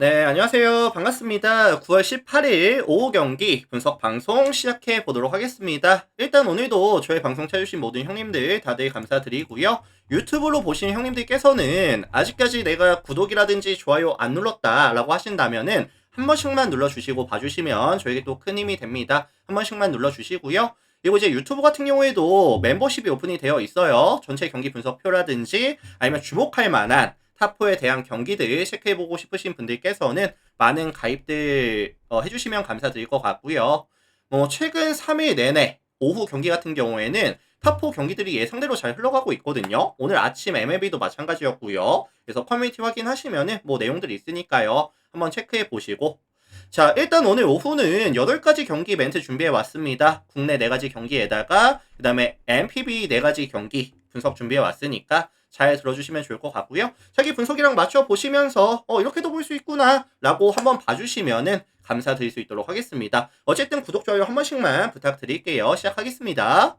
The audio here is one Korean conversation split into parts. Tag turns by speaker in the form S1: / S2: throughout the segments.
S1: 네, 안녕하세요. 반갑습니다. 9월 18일 오후 경기 분석 방송 시작해 보도록 하겠습니다. 일단 오늘도 저희 방송 찾으신 모든 형님들 다들 감사드리고요. 유튜브로 보신 형님들께서는 아직까지 내가 구독이라든지 좋아요 안 눌렀다라고 하신다면은 한 번씩만 눌러주시고 봐주시면 저에게 또 큰 힘이 됩니다. 한 번씩만 눌러주시고요. 그리고 이제 유튜브 같은 경우에도 멤버십이 오픈이 되어 있어요. 전체 경기 분석표라든지 아니면 주목할 만한 탑4에 대한 경기들 체크해보고 싶으신 분들께서는 많은 가입들 해주시면 감사드릴 것 같고요. 최근 3일 내내 오후 경기 같은 경우에는 탑4 경기들이 예상대로 잘 흘러가고 있거든요. 오늘 아침 MLB도 마찬가지였고요. 그래서 커뮤니티 확인하시면은 내용들이 있으니까요. 한번 체크해 보시고. 자, 일단 오늘 오후는 8가지 경기 멘트 준비해 왔습니다. 국내 4가지 경기에다가 그 다음에 MPB 4가지 경기 분석 준비해 왔으니까 잘 들어주시면 좋을 것 같고요. 자기 분석이랑 맞춰 보시면서 이렇게도 볼 수 있구나 라고 한번 봐주시면은 감사드릴 수 있도록 하겠습니다. 어쨌든 구독, 좋아요 한 번씩만 부탁드릴게요. 시작하겠습니다.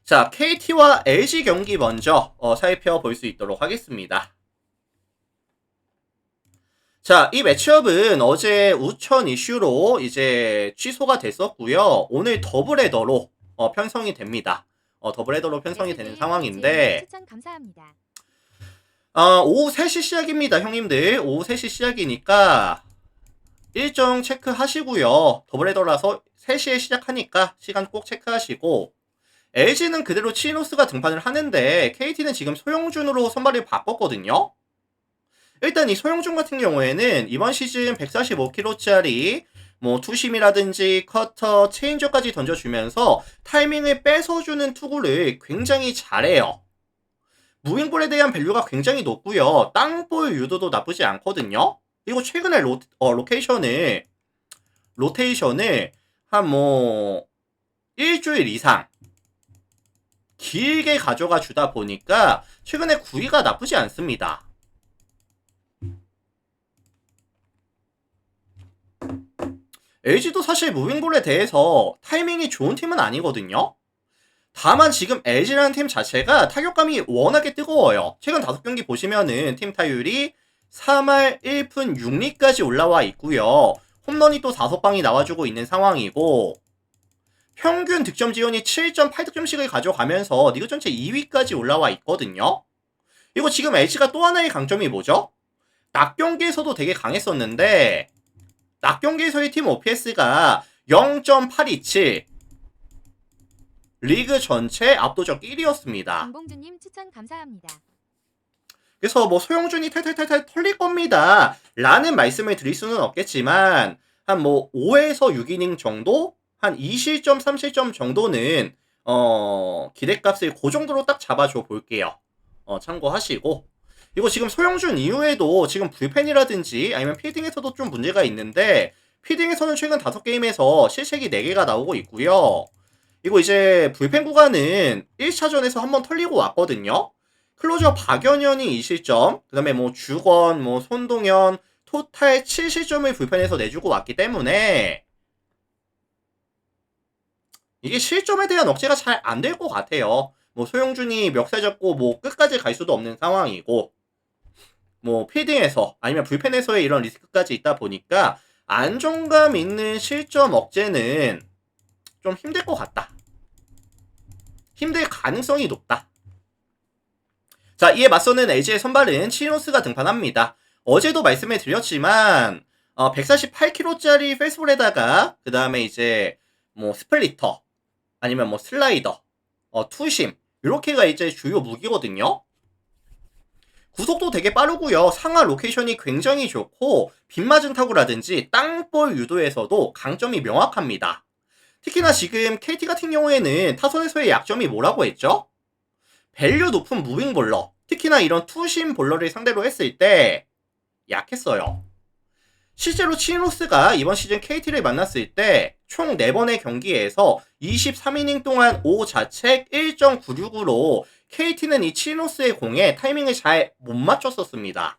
S1: 자, KT와 LG 경기 먼저 살펴볼 수 있도록 하겠습니다. 자, 이 매치업은 어제 우천 이슈로 이제 취소가 됐었고요. 오늘 더블헤더로 편성이 됩니다. 더블헤더로 편성이 되는 상황인데
S2: 추천 감사합니다.
S1: 오후 3시 시작입니다, 형님들. 오후 3시 시작이니까 일정 체크하시고요. 더블헤더라서 3시에 시작하니까 시간 꼭 체크하시고 LG는 그대로 치노스가 등판을 하는데 KT는 지금 소영준으로 선발을 바꿨거든요. 일단 이 소영준 같은 경우에는 이번 시즌 145kg짜리 투심이라든지 커터, 체인저까지 던져주면서 타이밍을 뺏어주는 투구를 굉장히 잘해요. 무빙볼에 대한 밸류가 굉장히 높고요. 땅볼 유도도 나쁘지 않거든요. 그리고 최근에 로테이션을 한 일주일 이상 길게 가져가 주다 보니까 최근에 구위가 나쁘지 않습니다. LG도 사실 무빙볼에 대해서 타이밍이 좋은 팀은 아니거든요. 다만 지금 LG라는 팀 자체가 타격감이 워낙에 뜨거워요. 최근 5경기 보시면은 팀 타율이 3할 1푼 6리까지 올라와 있고요. 홈런이 또 5방이 나와주고 있는 상황이고 평균 득점 지원이 7.8득점씩을 가져가면서 리그 전체 2위까지 올라와 있거든요. 그리고 지금 LG가 또 하나의 강점이 뭐죠? 낮 경기에서도 되게 강했었는데 낮 경기에서의 팀 OPS가 0.827 리그 전체 압도적 1위였습니다.
S2: 김봉주님 추천 감사합니다.
S1: 그래서 소영준이 탈탈탈탈 털릴 겁니다 라는 말씀을 드릴 수는 없겠지만 한 5에서 6이닝 정도? 한 2실점 3실점 정도는 기대값을 그 정도로 딱 잡아줘 볼게요. 참고하시고. 그리고 지금 소영준 이후에도 지금 불펜이라든지 아니면 필딩에서도 좀 문제가 있는데 필딩에서는 최근 5게임에서 실책이 4개가 나오고 있고요. 그리고 이제 불펜 구간은 1차전에서 한번 털리고 왔거든요. 클로저 박연현이 2실점, 그 다음에 주건, 손동현, 토탈 7실점을 불펜에서 내주고 왔기 때문에 이게 실점에 대한 억제가 잘 안 될 것 같아요. 소영준이 멱살 잡고 끝까지 갈 수도 없는 상황이고 필딩에서 아니면 불펜에서의 이런 리스크까지 있다 보니까 안정감 있는 실점 억제는 좀 힘들 것 같다. 힘들 가능성이 높다. 자, 이에 맞서는 LG의 선발은 치노스가 등판합니다. 어제도 말씀을 드렸지만 148kg짜리 페이스볼에다가 그 다음에 이제 스플리터 아니면 슬라이더, 투심 이렇게가 이제 주요 무기거든요. 구속도 되게 빠르고요. 상하 로케이션이 굉장히 좋고 빗맞은 타구라든지 땅볼 유도에서도 강점이 명확합니다. 특히나 지금 KT 같은 경우에는 타선에서의 약점이 뭐라고 했죠? 밸류 높은 무빙 볼러, 특히나 이런 투심 볼러를 상대로 했을 때 약했어요. 실제로 치노스가 이번 시즌 KT를 만났을 때 총 4번의 경기에서 23이닝 동안 5자책 1.96으로 KT는 이 치노스의 공에 타이밍을 잘 못 맞췄었습니다.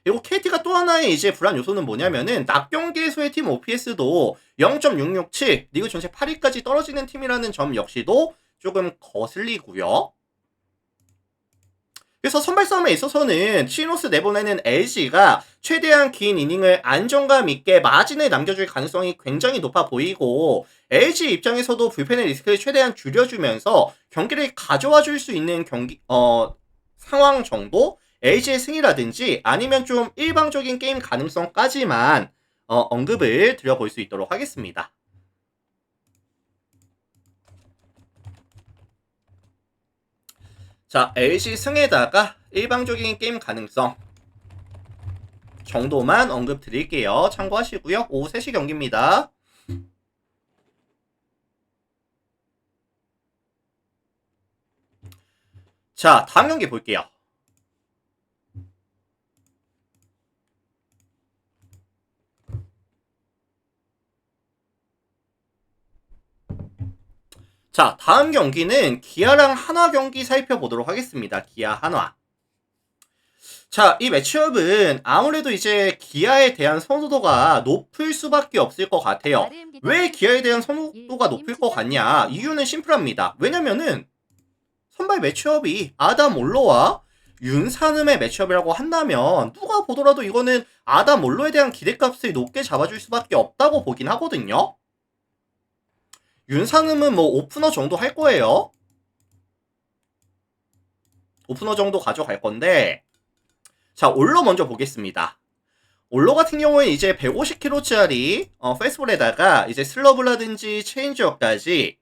S1: 그리고 KT가 또 하나의 이제 불안 요소는 뭐냐면은 낮 경기에서의 팀 OPS도 0.667 리그 전체 8위까지 떨어지는 팀이라는 점 역시도 조금 거슬리고요. 그래서 선발 싸움에 있어서는 치노스 내보내는 LG가 최대한 긴 이닝을 안정감 있게 마진을 남겨줄 가능성이 굉장히 높아 보이고 LG 입장에서도 불펜의 리스크를 최대한 줄여주면서 경기를 가져와 줄 수 있는 상황 정도 LG의 승이라든지 아니면 좀 일방적인 게임 가능성까지만 언급을 드려볼 수 있도록 하겠습니다. 자, LG 승에다가 일방적인 게임 가능성 정도만 언급 드릴게요. 참고하시고요. 오후 3시 경기입니다. 자, 다음 경기 볼게요. 자, 다음 경기는 기아랑 한화 경기 살펴보도록 하겠습니다. 기아 한화. 자, 이 매치업은 아무래도 이제 기아에 대한 선호도가 높을 수밖에 없을 것 같아요. 왜 기아에 대한 선호도가 높을 것 같냐? 이유는 심플합니다. 왜냐면은 선발 매치업이 아담 올로와 윤산음의 매치업이라고 한다면 누가 보더라도 이거는 아담 올로에 대한 기대값을 높게 잡아줄 수밖에 없다고 보긴 하거든요. 윤상음은 뭐 오프너 정도 할 거예요. 오프너 정도 가져갈 건데 자, 올로 먼저 보겠습니다. 올로 같은 경우에 이제 150km짜리 페스볼에다가 이제 슬러브라든지 체인지업까지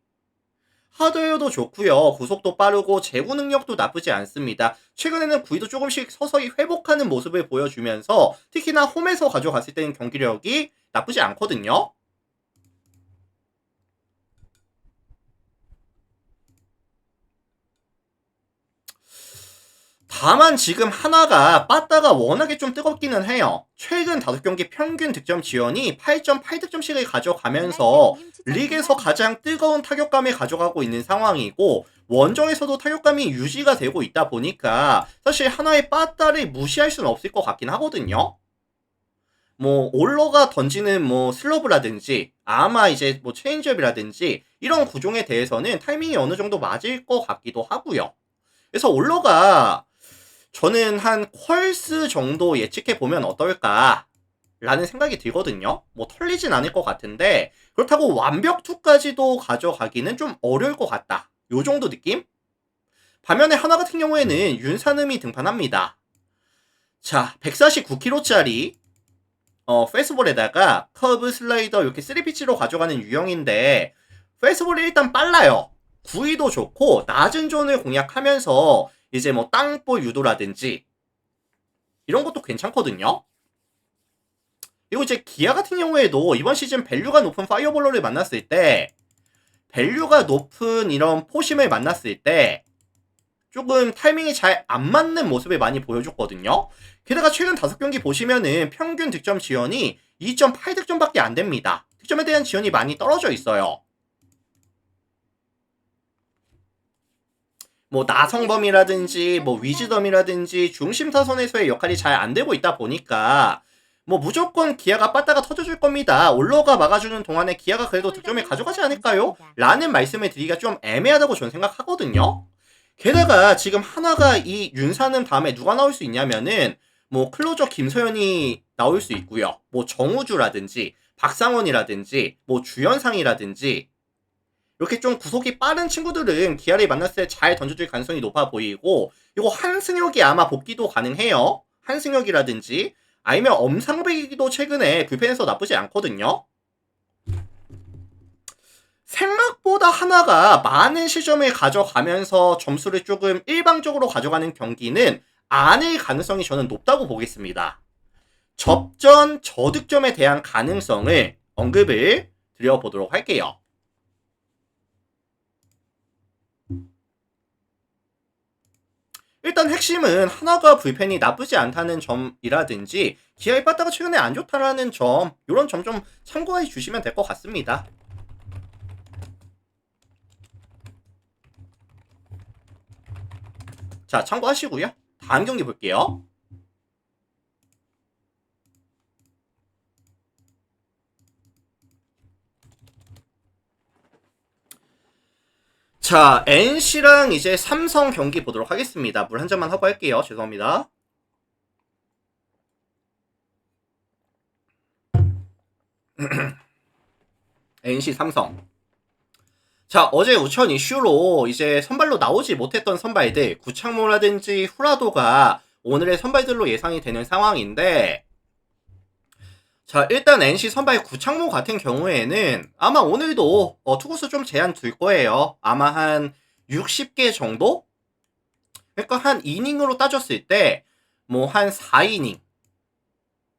S1: 하드웨어도 좋고요. 구속도 빠르고 제구 능력도 나쁘지 않습니다. 최근에는 구위도 조금씩 서서히 회복하는 모습을 보여주면서 특히나 홈에서 가져갔을 때는 경기력이 나쁘지 않거든요. 다만 지금 하나가 빠따가 워낙에 좀 뜨겁기는 해요. 최근 5경기 평균 득점 지원이 8.8득점씩을 가져가면서 리그에서 가장 뜨거운 타격감을 가져가고 있는 상황이고 원정에서도 타격감이 유지가 되고 있다 보니까 사실 하나의 빠따를 무시할 수는 없을 것 같긴 하거든요. 뭐 올러가 던지는 뭐 슬러브라든지 아마 이제 뭐 체인지업이라든지 이런 구종에 대해서는 타이밍이 어느 정도 맞을 것 같기도 하고요. 그래서 올러가 저는 한 퀄스 정도 예측해 보면 어떨까 라는 생각이 들거든요. 뭐 털리진 않을 것 같은데 그렇다고 완벽 2까지도 가져가기는 좀 어려울 것 같다. 요 정도 느낌? 반면에 하나 같은 경우에는 윤산음이 등판합니다. 자, 149kg짜리 페스볼에다가 커브 슬라이더 이렇게 3피치로 가져가는 유형인데 페스볼이 일단 빨라요. 구위도 좋고 낮은 존을 공략하면서 이제 뭐 땅볼 유도라든지 이런 것도 괜찮거든요. 그리고 이제 기아 같은 경우에도 이번 시즌 밸류가 높은 파이어볼러를 만났을 때 밸류가 높은 이런 포심을 만났을 때 조금 타이밍이 잘 안 맞는 모습을 많이 보여줬거든요. 게다가 최근 5경기 보시면은 평균 득점 지원이 2.8득점밖에 안 됩니다. 득점에 대한 지원이 많이 떨어져 있어요. 뭐 나성범이라든지 뭐 위즈덤이라든지 중심 타선에서의 역할이 잘 안 되고 있다 보니까 뭐 무조건 기아가 빠따가 터져줄 겁니다. 올러가 막아주는 동안에 기아가 그래도 득점을 가져가지 않을까요? 라는 말씀을 드리기가 좀 애매하다고 저는 생각하거든요. 게다가 지금 하나가 이 윤사는 다음에 누가 나올 수 있냐면은 뭐 클로저 김서현이 나올 수 있고요. 뭐 정우주라든지 박상원이라든지 뭐 주현상이라든지 이렇게 좀 구속이 빠른 친구들은 기아를 만났을 때 잘 던져줄 가능성이 높아 보이고 이거 한승혁이 아마 복귀도 가능해요. 한승혁이라든지 아니면 엄상백이도 최근에 불펜에서 나쁘지 않거든요. 생각보다 하나가 많은 시점을 가져가면서 점수를 조금 일방적으로 가져가는 경기는 아닐 가능성이 저는 높다고 보겠습니다. 접전 저득점에 대한 가능성을 언급을 드려보도록 할게요. 일단 핵심은 하나가 불펜이 나쁘지 않다는 점이라든지 기아의 빠따가 최근에 안 좋다라는 점 이런 점 좀 참고해 주시면 될 것 같습니다. 자, 참고하시고요. 다음 경기 볼게요. 자, NC랑 이제 삼성 경기 보도록 하겠습니다. 물 한 잔만 하고 할게요. 죄송합니다. NC 삼성. 자, 어제 우천 이슈로 이제 선발로 나오지 못했던 선발들, 구창모라든지 후라도가 오늘의 선발들로 예상이 되는 상황인데, 자, 일단 NC 선발 구창모 같은 경우에는 아마 오늘도 투구수 좀 제한 둘 거예요. 아마 한 60개 정도? 그러니까 한 이닝으로 따졌을 때 뭐 한 4이닝,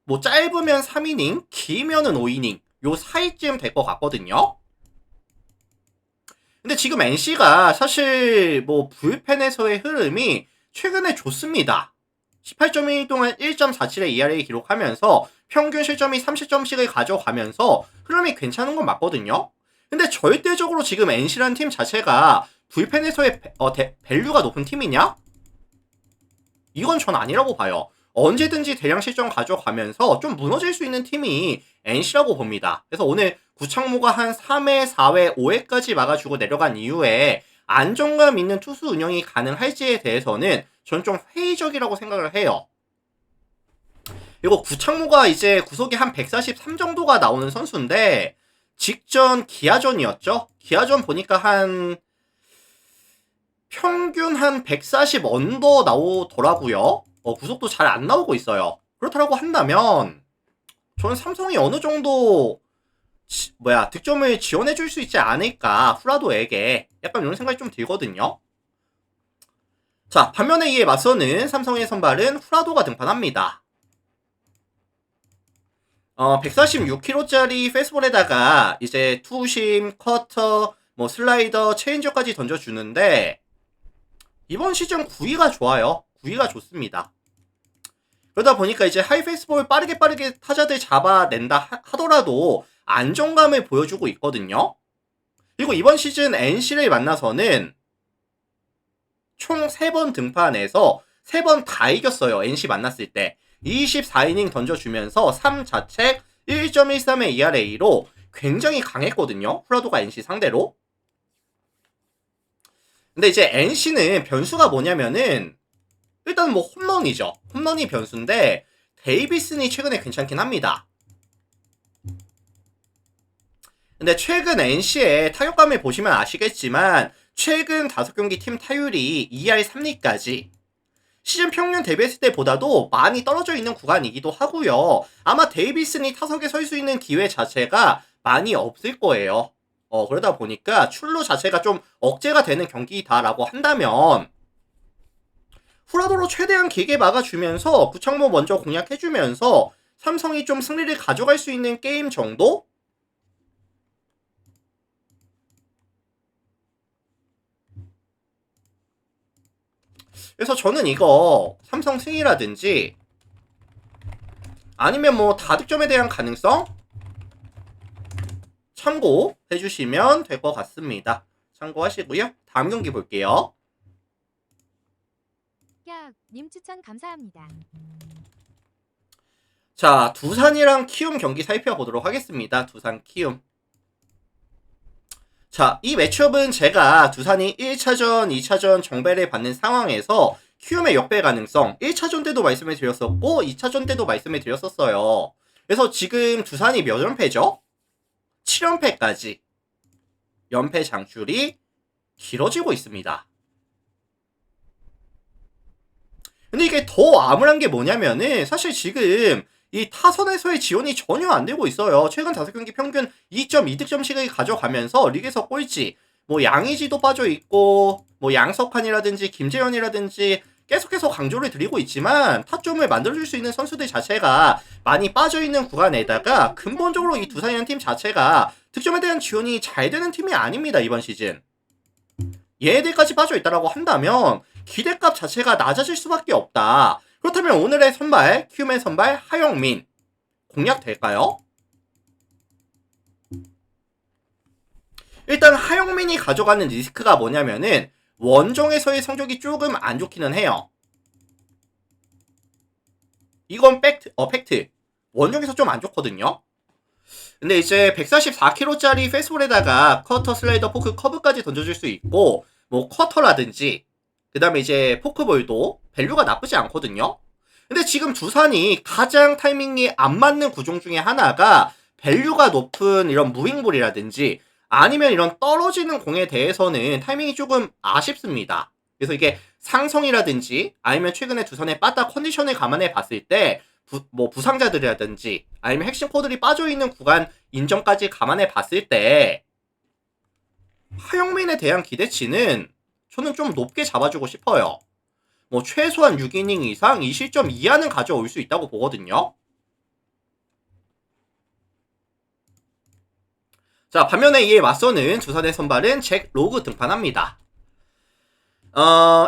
S1: 뭐 짧으면 3이닝, 길면은 5이닝 요 사이쯤 될 것 같거든요. 근데 지금 NC가 사실 뭐 불펜에서의 흐름이 최근에 좋습니다. 18.1 동안 1.47의 ERA 기록하면서 평균 실점이 30점씩을 가져가면서 흐름이 괜찮은 건 맞거든요. 근데 절대적으로 지금 NC라는 팀 자체가 불펜에서의 밸류가 높은 팀이냐? 이건 전 아니라고 봐요. 언제든지 대량 실점 가져가면서 좀 무너질 수 있는 팀이 NC라고 봅니다. 그래서 오늘 구창모가 한 3회, 4회, 5회까지 막아주고 내려간 이후에 안정감 있는 투수 운영이 가능할지에 대해서는 전 좀 회의적이라고 생각을 해요. 그리고 구창모가 이제 구속이 한 143 정도가 나오는 선수인데 직전 기아전이었죠? 기아전 보니까 한 평균 한 140 언더 나오더라고요. 구속도 잘 안 나오고 있어요. 그렇다고 한다면 저는 삼성이 어느 정도 득점을 지원해 줄 수 있지 않을까, 후라도에게. 약간 이런 생각이 좀 들거든요. 자, 반면에 이에 맞서는 삼성의 선발은 후라도가 등판합니다. 146kg짜리 페이스볼에다가 이제 투심, 커터, 뭐 슬라이더, 체인저까지 던져주는데 이번 시즌 구위가 좋아요. 구위가 좋습니다. 그러다 보니까 이제 하이 페이스볼 빠르게 타자들 잡아낸다 하더라도 안정감을 보여주고 있거든요. 그리고 이번 시즌 NC를 만나서는 총 3번 등판해서 3번 다 이겼어요. NC 만났을 때 24이닝 던져주면서 3자책 1.13의 ERA로 굉장히 강했거든요. 후라도가 NC 상대로. 근데 이제 NC는 변수가 뭐냐면은 일단 뭐 홈런이죠. 홈런이 변수인데 데이비슨이 최근에 괜찮긴 합니다. 근데 최근 NC의 타격감을 보시면 아시겠지만 최근 5경기 팀 타율이 2할 3리까지 시즌 평균 대비했을 때보다도 많이 떨어져 있는 구간이기도 하고요. 아마 데이비슨이 타석에 설 수 있는 기회 자체가 많이 없을 거예요. 그러다 보니까 출루 자체가 좀 억제가 되는 경기다라고 한다면 후라도로 최대한 길게 막아주면서 구창모 먼저 공략해주면서 삼성이 좀 승리를 가져갈 수 있는 게임 정도? 그래서 저는 이거 삼성 승이라든지 아니면 뭐 다득점에 대한 가능성 참고해주시면 될 것 같습니다. 참고하시고요. 다음 경기 볼게요.
S2: 님 추천 감사합니다.
S1: 자, 두산이랑 키움 경기 살펴보도록 하겠습니다. 두산 키움. 자, 이 매치업은 제가 두산이 1차전, 2차전 정배를 받는 상황에서 키움의 역배 가능성 1차전 때도 말씀을 드렸었고 2차전 때도 말씀을 드렸었어요. 그래서 지금 두산이 몇 연패죠? 7연패까지 연패 장줄이 길어지고 있습니다. 근데 이게 더 암울한 게 뭐냐면은 사실 지금 이 타선에서의 지원이 전혀 안 되고 있어요. 최근 5경기 평균 2.2득점씩을 가져가면서 리그에서 꼴찌, 뭐 양의지도 빠져있고 뭐 양석환이라든지 김재현이라든지 계속해서 강조를 드리고 있지만 타점을 만들어줄 수 있는 선수들 자체가 많이 빠져있는 구간에다가 근본적으로 이 두산이라는 팀 자체가 득점에 대한 지원이 잘 되는 팀이 아닙니다. 이번 시즌. 얘네들까지 빠져있다라고 한다면 기대값 자체가 낮아질 수밖에 없다. 그렇다면 오늘의 선발, 키움의 선발 하영민 공략될까요? 일단 하영민이 가져가는 리스크가 뭐냐면은 원정에서의 성적이 조금 안 좋기는 해요. 이건 팩트. 원정에서 좀 안 좋거든요. 근데 이제 144kg짜리 페스볼에다가 커터, 슬라이더, 포크, 커브까지 던져줄 수 있고, 뭐 커터라든지 그 다음에 이제 포크볼도 밸류가 나쁘지 않거든요. 근데 지금 두산이 가장 타이밍이 안 맞는 구종 중에 하나가 밸류가 높은 이런 무윙볼이라든지 아니면 이런 떨어지는 공에 대해서는 타이밍이 조금 아쉽습니다. 그래서 이게 상성이라든지 아니면 최근에 두산의 빠따 컨디션을 감안해 봤을 때 부상자들이라든지 아니면 핵심 코들이 빠져있는 구간 인정까지 감안해 봤을 때 하영민에 대한 기대치는 저는 좀 높게 잡아주고 싶어요. 뭐 최소한 6이닝 이상 2실점 이하는 가져올 수 있다고 보거든요. 자, 반면에 이에 맞서는 두산의 선발은 잭 로그 등판합니다.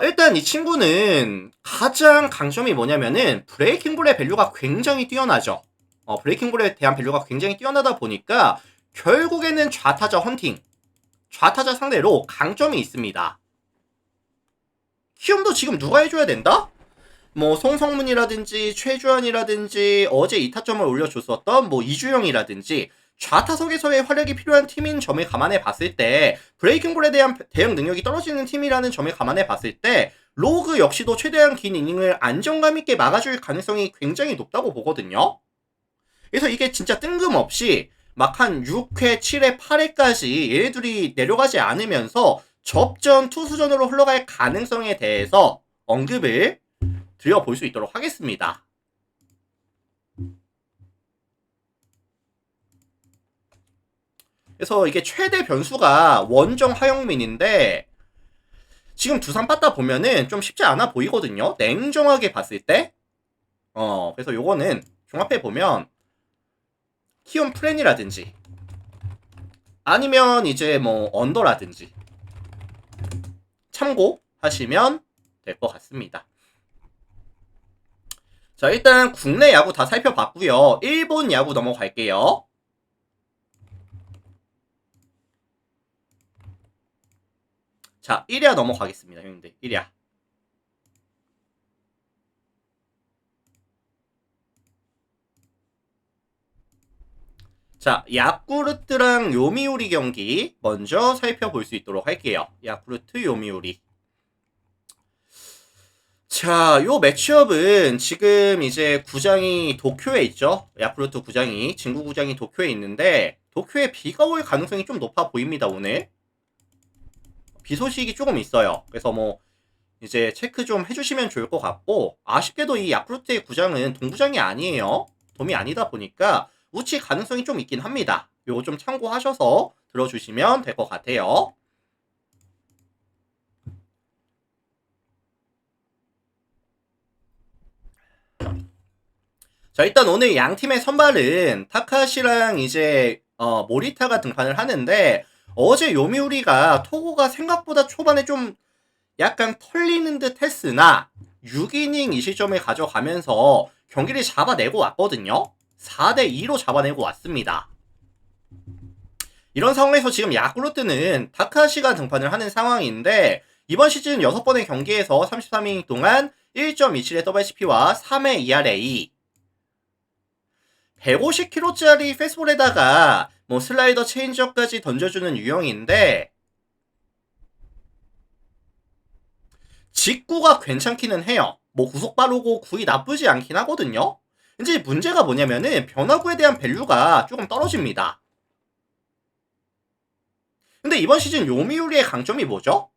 S1: 일단 이 친구는 가장 강점이 뭐냐면은 브레이킹볼의 밸류가 굉장히 뛰어나죠. 브레이킹볼에 대한 밸류가 굉장히 뛰어나다 보니까 결국에는 좌타자 헌팅, 좌타자 상대로 강점이 있습니다. 키움도 지금 누가 해줘야 된다? 뭐 송성문이라든지 최주환이라든지 어제 2타점을 올려줬었던 뭐 이주영이라든지 좌타석에서의 활약이 필요한 팀인 점을 감안해 봤을 때 브레이킹볼에 대한 대응 능력이 떨어지는 팀이라는 점을 감안해 봤을 때 로그 역시도 최대한 긴 이닝을 안정감 있게 막아줄 가능성이 굉장히 높다고 보거든요. 그래서 이게 진짜 뜬금없이 막 한 6회, 7회, 8회까지 얘네들이 내려가지 않으면서 접전 투수전으로 흘러갈 가능성에 대해서 언급을 드려볼 수 있도록 하겠습니다. 그래서 이게 최대 변수가 원정 하영민인데 지금 두산 빠따 보면은 좀 쉽지 않아 보이거든요. 냉정하게 봤을 때. 그래서 요거는 종합해 보면 키움 플랜이라든지 아니면 이제 뭐 언더라든지 참고하시면 될 것 같습니다. 자, 일단 국내 야구 다 살펴봤고요. 일본 야구 넘어갈게요. 자, 1야 넘어가겠습니다, 형님들. 1야. 자, 야쿠르트랑 요미우리 경기 먼저 살펴볼 수 있도록 할게요. 야쿠르트, 요미우리. 자, 요 매치업은 지금 이제 구장이 도쿄에 있죠. 야쿠르트 구장이, 진구 구장이 도쿄에 있는데 도쿄에 비가 올 가능성이 좀 높아 보입니다, 오늘. 비 소식이 조금 있어요. 그래서 뭐 이제 체크 좀 해주시면 좋을 것 같고, 아쉽게도 이 야쿠르트의 구장은 동구장이 아니에요. 돔이 아니다 보니까 우치 가능성이 좀 있긴 합니다. 요거 좀 참고하셔서 들어주시면 될 것 같아요. 자, 일단 오늘 양 팀의 선발은 타카시랑 이제 모리타가 등판을 하는데 어제 요미우리가 토고가 생각보다 초반에 좀 약간 털리는 듯 했으나 6이닝 2실점을 가져가면서 경기를 잡아내고 왔거든요. 4대2로 잡아내고 왔습니다. 이런 상황에서 지금 야쿠르트는 타카시가 등판을 하는 상황인데 이번 시즌 6번의 경기에서 33이닝 동안 1.27의 WHP와 3의 ERA 150kg짜리 패스볼에다가 뭐 슬라이더 체인지업까지 던져주는 유형인데 직구가 괜찮기는 해요. 뭐 구속 빠르고 구위 나쁘지 않긴 하거든요. 이제 문제가 뭐냐면은 변화구에 대한 밸류가 조금 떨어집니다. 근데 이번 시즌 요미우리의 강점이 뭐죠?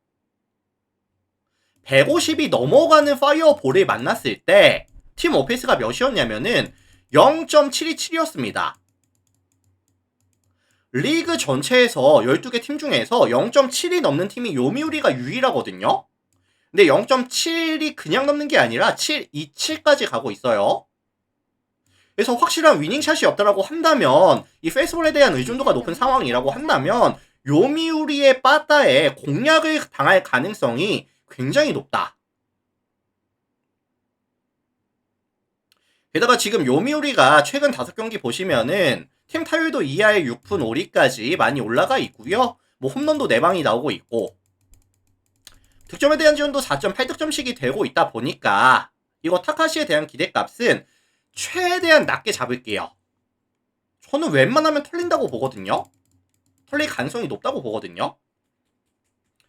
S1: 150이 넘어가는 파이어볼을 만났을 때 팀 오페이스가 몇이었냐면은 0.727이었습니다. 리그 전체에서 12개 팀 중에서 0.7이 넘는 팀이 요미우리가 유일하거든요. 근데 0.7이 그냥 넘는 게 아니라 727까지 가고 있어요. 그래서 확실한 위닝샷이 없다라고 한다면 이 페이스볼에 대한 의존도가 높은 상황이라고 한다면 요미우리의 빠따에 공략을 당할 가능성이 굉장히 높다. 게다가 지금 요미우리가 최근 5경기 보시면은 팀 타율도 2할 6푼 5리까지 많이 올라가 있고요. 뭐 홈런도 4방이 나오고 있고 득점에 대한 지원도 4.8득점씩이 되고 있다 보니까 이거 타카시에 대한 기대값은 최대한 낮게 잡을게요. 저는 웬만하면 털린다고 보거든요. 털릴 가능성이 높다고 보거든요.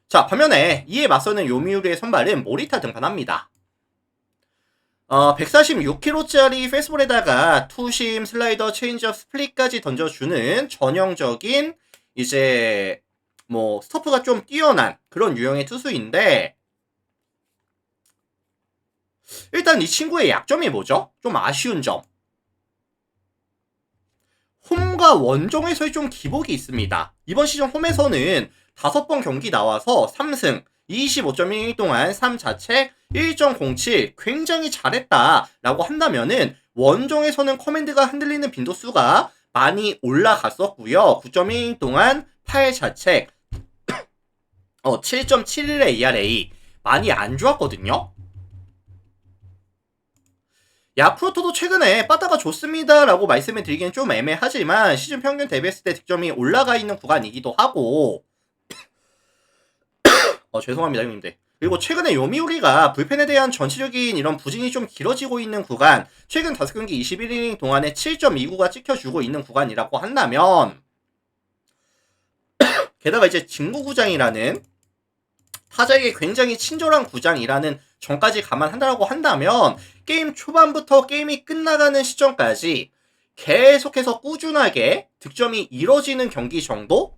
S1: 자, 반면에 이에 맞서는 요미우리의 선발은 모리타 등판합니다. 146kg짜리 페스볼에다가 투심, 슬라이더, 체인지업, 스플릿까지 던져주는 전형적인 이제 뭐 스토프가 좀 뛰어난 그런 유형의 투수인데, 일단 이 친구의 약점이 뭐죠? 좀 아쉬운 점. 홈과 원정에서의 좀 기복이 있습니다. 이번 시즌 홈에서는 5번 경기 나와서 3승, 25.1일 동안 3자책, 1.07 굉장히 잘했다라고 한다면은 원정에서는 커맨드가 흔들리는 빈도수가 많이 올라갔었고요. 9.1일 동안 8자책, 7.71의 ERA 많이 안 좋았거든요. 야쿠르토도 최근에 빠따가 좋습니다라고 말씀을 드리기는 좀 애매하지만 시즌 평균 대비했을 때 득점이 올라가 있는 구간이기도 하고 죄송합니다 형님들. 그리고 최근에 요미우리가 불펜에 대한 전체적인 이런 부진이 좀 길어지고 있는 구간, 최근 5경기 21이닝 동안에 7.29가 찍혀주고 있는 구간이라고 한다면, 게다가 이제 진구구장이라는 타자에게 굉장히 친절한 구장이라는 점까지 감안한다라고 한다면 게임 초반부터 게임이 끝나가는 시점까지 계속해서 꾸준하게 득점이 이뤄지는 경기 정도?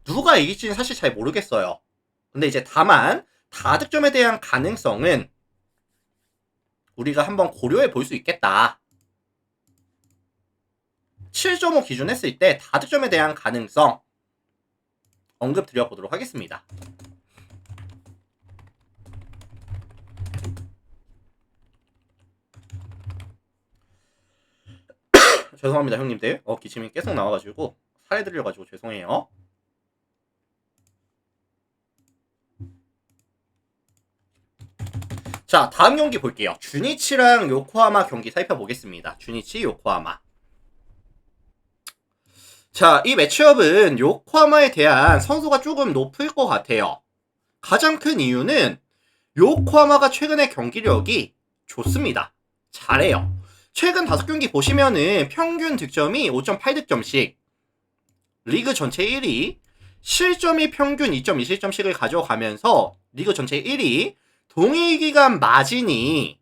S1: 누가 이길지는 사실 잘 모르겠어요. 근데 이제 다만 다득점에 대한 가능성은 우리가 한번 고려해 볼 수 있겠다. 7.5 기준 했을 때 다득점에 대한 가능성 언급 드려보도록 하겠습니다. 죄송합니다 형님들. 기침이 계속 나와가지고 살해 들려가지고 죄송해요. 자, 다음 경기 볼게요. 주니치랑 요코하마 경기 살펴보겠습니다. 주니치, 요코하마. 자, 이 매치업은 요코하마에 대한 선호가 조금 높을 것 같아요. 가장 큰 이유는 요코하마가 최근에 경기력이 좋습니다. 잘해요. 최근 5경기 보시면은 평균 득점이 5.8득점씩, 리그 전체 1위, 실점이 평균 2.27점씩을 가져가면서 리그 전체 1위, 동일기간 마진이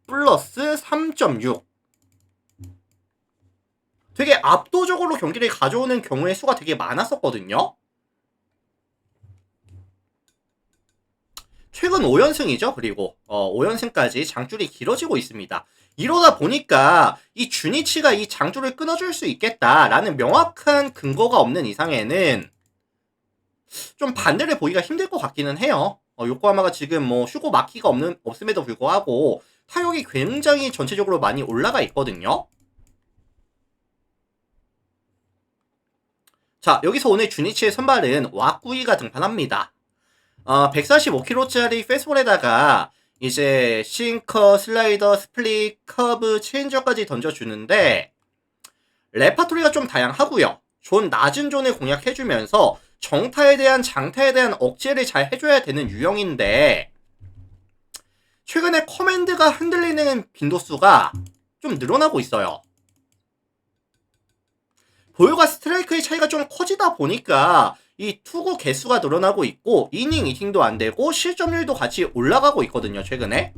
S1: 플러스 3.6. 되게 압도적으로 경기를 가져오는 경우의 수가 되게 많았었거든요. 최근 5연승이죠. 그리고 5연승까지 장줄이 길어지고 있습니다. 이러다 보니까 이 주니치가 이 장줄을 끊어줄 수 있겠다라는 명확한 근거가 없는 이상에는 좀 반대를 보기가 힘들 것 같기는 해요. 요코하마가 지금 뭐 슈고 마키가 없음에도 불구하고 타격이 굉장히 전체적으로 많이 올라가 있거든요. 자, 여기서 오늘 주니치의 선발은 와꾸이가 등판합니다. 145kg짜리 페스볼에다가 이제 싱커, 슬라이더, 스플릿, 커브, 체인저까지 던져주는데 레파토리가 좀 다양하고요. 존 낮은 존을 공략해주면서 정타에 대한 장타에 대한 억제를 잘 해줘야 되는 유형인데 최근에 커맨드가 흔들리는 빈도수가 좀 늘어나고 있어요. 볼과 스트라이크의 차이가 좀 커지다 보니까 이 투구 개수가 늘어나고 있고 이닝 이팅도 안 되고 실점률도 같이 올라가고 있거든요. 최근에.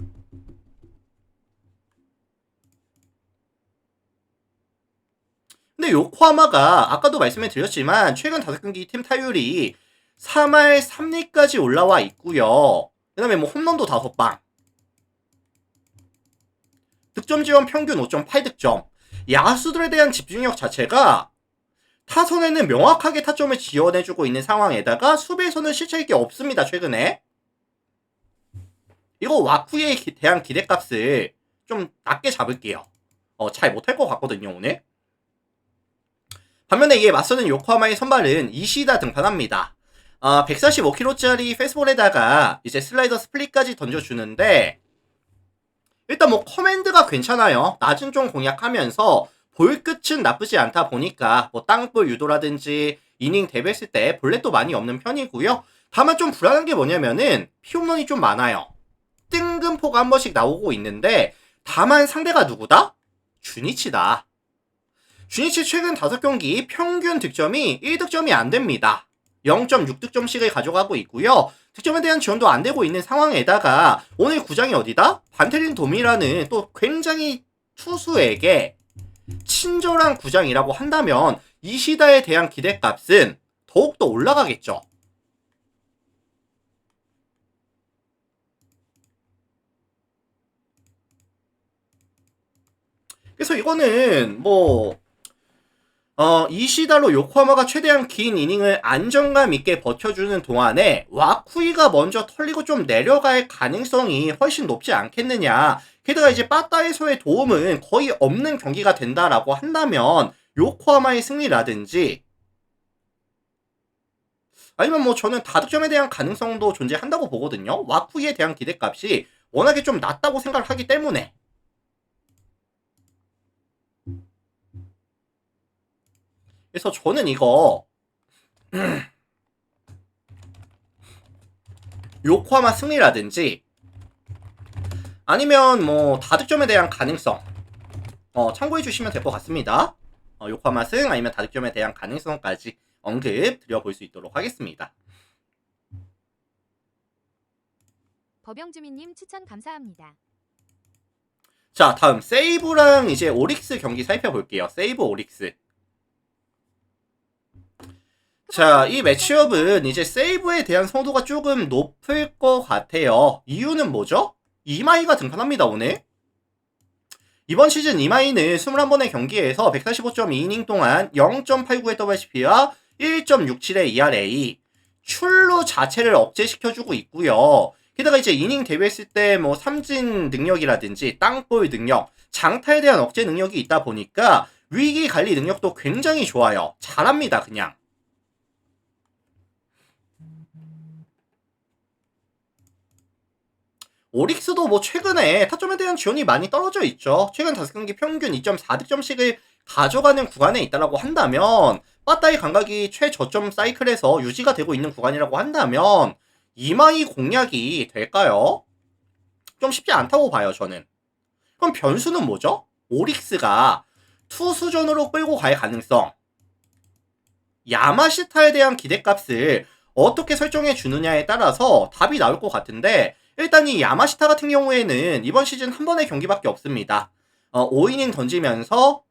S1: 근데 요코하마가 아까도 말씀을 드렸지만 최근 5경기 팀 타율이 3할 3리까지 올라와 있고요. 그 다음에 뭐 홈런도 5방, 득점 지원 평균 5.8득점, 야수들에 대한 집중력 자체가 타선에는 명확하게 타점을 지원해주고 있는 상황에다가 수비에서는 실책이 게 없습니다. 최근에. 이거 와쿠에 대한 기대값을 좀 낮게 잡을게요. 잘 못할 것 같거든요. 오늘. 반면에 이에 맞서는 요코하마의 선발은 이시다 등판합니다. 145kg짜리 페스볼에다가 이제 슬라이더 스플릿까지 던져주는데 일단 뭐 커맨드가 괜찮아요. 낮은 좀 공략하면서 볼 끝은 나쁘지 않다 보니까 뭐 땅볼 유도라든지 이닝 대비했을 때 볼넷도 많이 없는 편이고요. 다만 좀 불안한 게 뭐냐면은 피홈런이 좀 많아요. 뜬금포가 한 번씩 나오고 있는데 다만 상대가 누구다? 주니치다. 주니치 최근 5경기 평균 득점이 1득점이 안 됩니다. 0.6득점씩을 가져가고 있고요. 득점에 대한 지원도 안 되고 있는 상황에다가 오늘 구장이 어디다? 반테린 돔이라는 또 굉장히 투수에게 친절한 구장이라고 한다면 이시다에 대한 기대값은 더욱더 올라가겠죠. 그래서 이거는 이시다로 요코하마가 최대한 긴 이닝을 안정감 있게 버텨주는 동안에 와쿠이가 먼저 털리고 좀 내려갈 가능성이 훨씬 높지 않겠느냐. 게다가 이제 빠따에서의 도움은 거의 없는 경기가 된다라고 한다면 요코하마의 승리라든지 아니면 저는 다득점에 대한 가능성도 존재한다고 보거든요. 와쿠이에 대한 기대값이 워낙에 좀 낮다고 생각을 하기 때문에. 그래서 저는 이거 요코하마 승리라든지 아니면 다득점에 대한 가능성 참고해 주시면 될 것 같습니다. 요코하마 승 아니면 다득점에 대한 가능성까지 언급 드려볼 수 있도록 하겠습니다.
S2: 버병주민님 추천 감사합니다.
S1: 자, 다음 세이브랑 이제 오릭스 경기 살펴볼게요. 세이브 오릭스. 자, 이 매치업은 이제 세이브에 대한 선호도가 조금 높을 것 같아요. 이유는 뭐죠? 이마이가 등판합니다, 오늘. 이번 시즌 이마이는 21번의 경기에서 145.2이닝 동안 0.89의 WHP와 1.67의 ERA, 출루 자체를 억제시켜주고 있고요. 게다가 이제 이닝 대비했을 때 삼진 능력이라든지 땅볼 능력, 장타에 대한 억제 능력이 있다 보니까 위기 관리 능력도 굉장히 좋아요. 잘합니다, 그냥. 오릭스도 최근에 타점에 대한 지원이 많이 떨어져 있죠. 최근 5경기 평균 2.4득점씩을 가져가는 구간에 있다라고 한다면 빠따의 감각이 최저점 사이클에서 유지가 되고 있는 구간이라고 한다면 이마이 공략이 될까요? 좀 쉽지 않다고 봐요, 저는. 그럼 변수는 뭐죠? 오릭스가 투수전으로 끌고 갈 가능성. 야마시타에 대한 기대값을 어떻게 설정해 주느냐에 따라서 답이 나올 것 같은데 일단 이 야마시타 같은 경우에는 이번 시즌 한 번의 경기밖에 없습니다. 5이닝 던지면서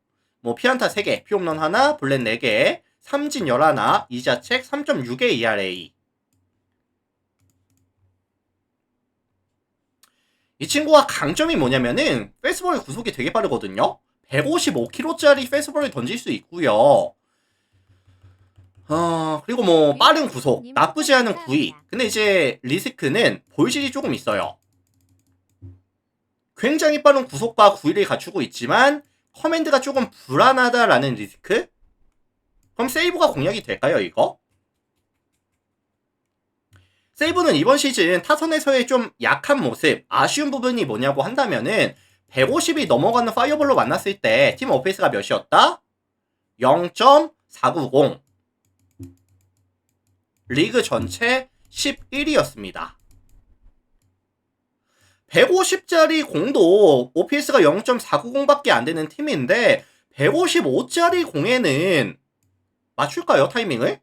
S1: 피안타 3개, 피홈런 1, 볼넷 4개, 삼진 11, 2자책 3.6의 ERA. 이 친구가 강점이 뭐냐면은 페이스볼 구속이 되게 빠르거든요. 155km짜리 페이스볼을 던질 수 있고요. 그리고 빠른 구속, 나쁘지 않은 구위. 근데 이제 리스크는 볼질이 조금 있어요. 굉장히 빠른 구속과 구위를 갖추고 있지만 커맨드가 조금 불안하다라는 리스크? 그럼 세이브가 공략이 될까요, 이거? 세이브는 이번 시즌 타선에서의 좀 약한 모습, 아쉬운 부분이 뭐냐고 한다면은 150이 넘어가는 파이어볼로 만났을 때 팀 어페이스가 몇이었다? 0.490. 리그 전체 11위였습니다. 150짜리 공도 OPS가 0.490밖에 안 되는 팀인데 155짜리 공에는 맞출까요, 타이밍을?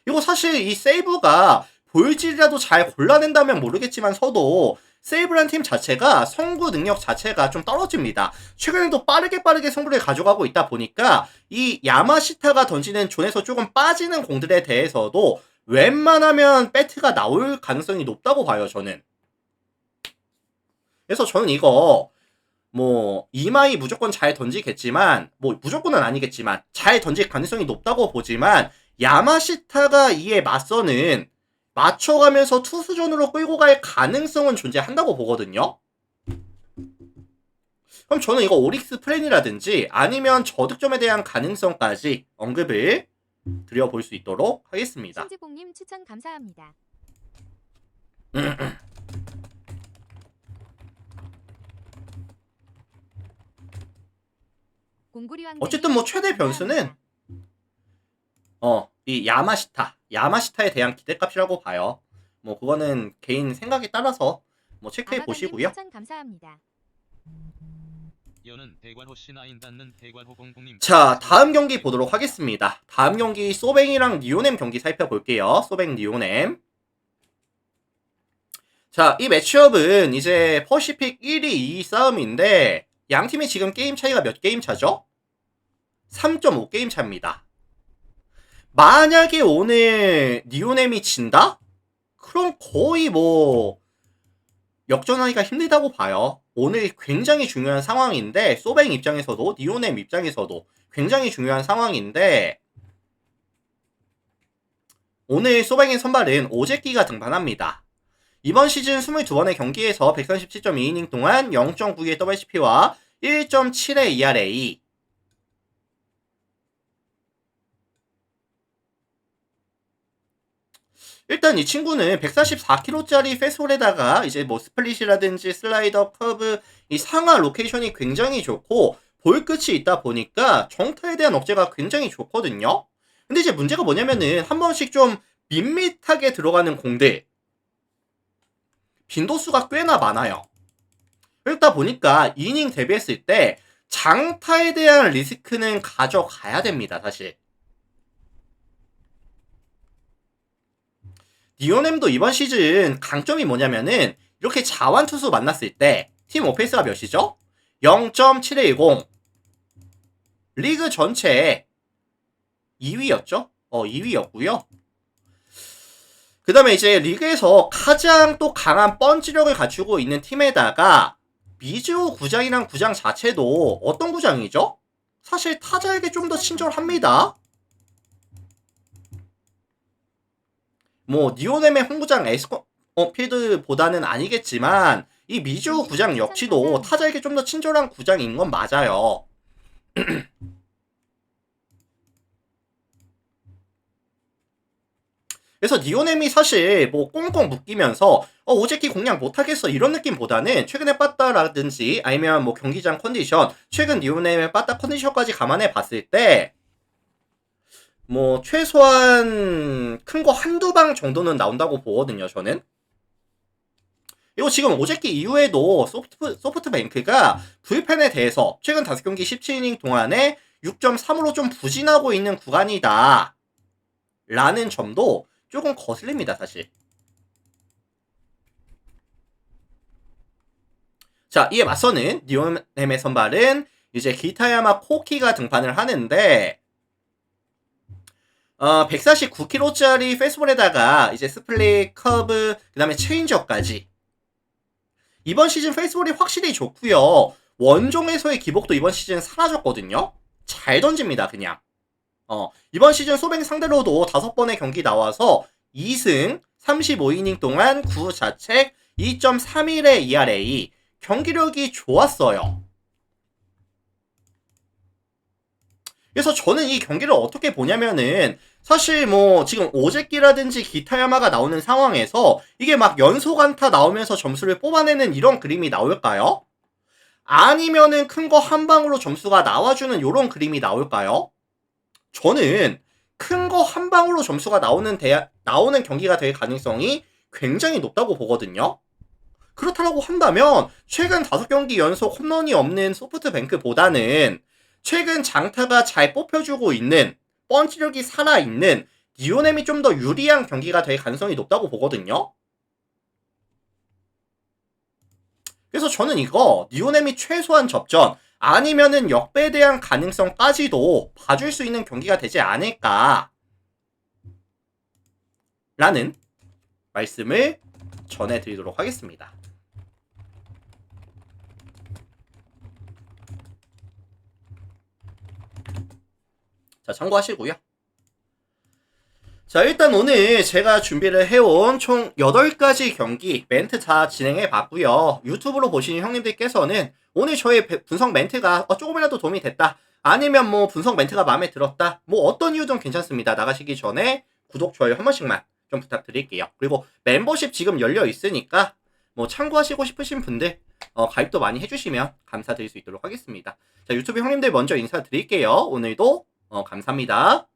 S1: 이거 사실 이 세이브가 볼질이라도 잘 골라낸다면 모르겠지만서도 세이브란 팀 자체가 성구 능력 자체가 좀 떨어집니다. 최근에도 빠르게 승부를 가져가고 있다 보니까 이 야마시타가 던지는 존에서 조금 빠지는 공들에 대해서도 웬만하면 배트가 나올 가능성이 높다고 봐요, 저는. 그래서 저는 이거 이마이 무조건 잘 던지겠지만 무조건은 아니겠지만 잘 던질 가능성이 높다고 보지만 야마시타가 이에 맞서는 맞춰가면서 투수전으로 끌고 갈 가능성은 존재한다고 보거든요. 그럼 저는 이거 오릭스 플랜이라든지 아니면 저득점에 대한 가능성까지 언급을 드려볼 수 있도록 하겠습니다.
S2: 신지공님 추천 감사합니다.
S1: 어쨌든 최대 변수는 이 야마시타에 대한 기대값이라고 봐요. 그거는 개인 생각에 따라서 체크해 보시고요.
S2: 추천 감사합니다.
S3: 여는 대관호 C9 닿는 대관호 00님.
S1: 자, 다음 경기 보도록 하겠습니다. 다음 경기 소뱅이랑 니오넴 경기 살펴볼게요. 소뱅 니오넴. 자, 이 매치업은 이제 퍼시픽 1위 2위 싸움인데 양 팀이 지금 게임 차이가 몇 게임 차죠? 3.5 게임 차입니다. 만약에 오늘 니오넴이 진다? 그럼 거의 뭐 역전하기가 힘들다고 봐요. 오늘 굉장히 중요한 상황인데 소뱅 입장에서도 니오넴 입장에서도 굉장히 중요한 상황인데 오늘 소뱅의 선발은 오제키가 등판합니다. 이번 시즌 22번의 경기에서 137.2이닝 동안 0.92의 WHP와 1.7의 ERA. 일단 이 친구는 144kg짜리 패스홀에다가 이제 뭐 스플릿이라든지 슬라이더, 커브 이 상하 로케이션이 굉장히 좋고 볼 끝이 있다 보니까 정타에 대한 억제가 굉장히 좋거든요. 근데 이제 문제가 뭐냐면은 한 번씩 좀 밋밋하게 들어가는 공들 빈도수가 꽤나 많아요. 그러다 보니까 이닝 대비했을 때 장타에 대한 리스크는 가져가야 됩니다, 사실. 니오넴도 이번 시즌 강점이 뭐냐면은 이렇게 자완 투수 만났을 때 팀 오페이스가 몇이죠? 0.710. 리그 전체에 2위였죠? 2위였고요. 그 다음에 이제 리그에서 가장 또 강한 펀치력을 갖추고 있는 팀에다가 미즈오 구장이랑 구장 자체도 어떤 구장이죠? 사실 타자에게 좀 더 친절합니다. 뭐 니오넴의 홈구장 에스코 필드보다는 아니겠지만 이 미즈오 구장 역시도 타자에게 좀 더 친절한 구장인 건 맞아요. 그래서 니오넴이 사실 뭐 꽁꽁 묶이면서 오제키 공략 못하겠어 이런 느낌보다는 최근에 빠따라든지 아니면 뭐 경기장 컨디션 최근 니오넴의 빠따 컨디션까지 감안해 봤을 때 뭐 최소한 큰 거 한두 방 정도는 나온다고 보거든요, 저는. 그리고 지금 오제키 이후에도 소프트뱅크가 불펜에 대해서 최근 5경기 17이닝 동안에 6.3으로 좀 부진하고 있는 구간이다 라는 점도 조금 거슬립니다, 사실. 자, 이에 맞서는 니오넴의 선발은 이제 기타야마 코키가 등판을 하는데 149kg짜리 페이스볼에다가 이제 스플릿, 커브, 그 다음에 체인지업까지. 이번 시즌 페이스볼이 확실히 좋고요. 원종에서의 기복도 이번 시즌 사라졌거든요. 잘 던집니다, 그냥. 이번 시즌 소뱅 상대로도 5번의 경기 나와서 2승, 35이닝 동안 9자책, 2.31의 ERA. 경기력이 좋았어요. 그래서 저는 이 경기를 어떻게 보냐면은 사실 뭐 지금 오제키라든지 기타야마가 나오는 상황에서 이게 막 연속 안타 나오면서 점수를 뽑아내는 이런 그림이 나올까요? 아니면은 큰 거 한 방으로 점수가 나와주는 이런 그림이 나올까요? 저는 큰 거 한 방으로 점수가 나오는 경기가 될 가능성이 굉장히 높다고 보거든요. 그렇다고 한다면 최근 5경기 연속 홈런이 없는 소프트뱅크보다는 최근 장타가 잘 뽑혀주고 있는 펀치력이 살아있는 니오넴이 좀 더 유리한 경기가 될 가능성이 높다고 보거든요. 그래서 저는 이거 니오넴이 최소한 접전 아니면은 역배대한 가능성까지도 봐줄 수 있는 경기가 되지 않을까 라는 말씀을 전해드리도록 하겠습니다. 자, 참고하시고요. 자, 일단 오늘 제가 준비를 해온 총 8가지 경기 멘트 다 진행해 봤고요. 유튜브로 보시는 형님들께서는 오늘 저의 분석 멘트가 조금이라도 도움이 됐다. 아니면 뭐 분석 멘트가 마음에 들었다. 뭐 어떤 이유든 괜찮습니다. 나가시기 전에 구독, 좋아요 한 번씩만 좀 부탁드릴게요. 그리고 멤버십 지금 열려 있으니까 뭐 참고하시고 싶으신 분들 가입도 많이 해주시면 감사드릴 수 있도록 하겠습니다. 자, 유튜브 형님들 먼저 인사드릴게요. 오늘도 감사합니다.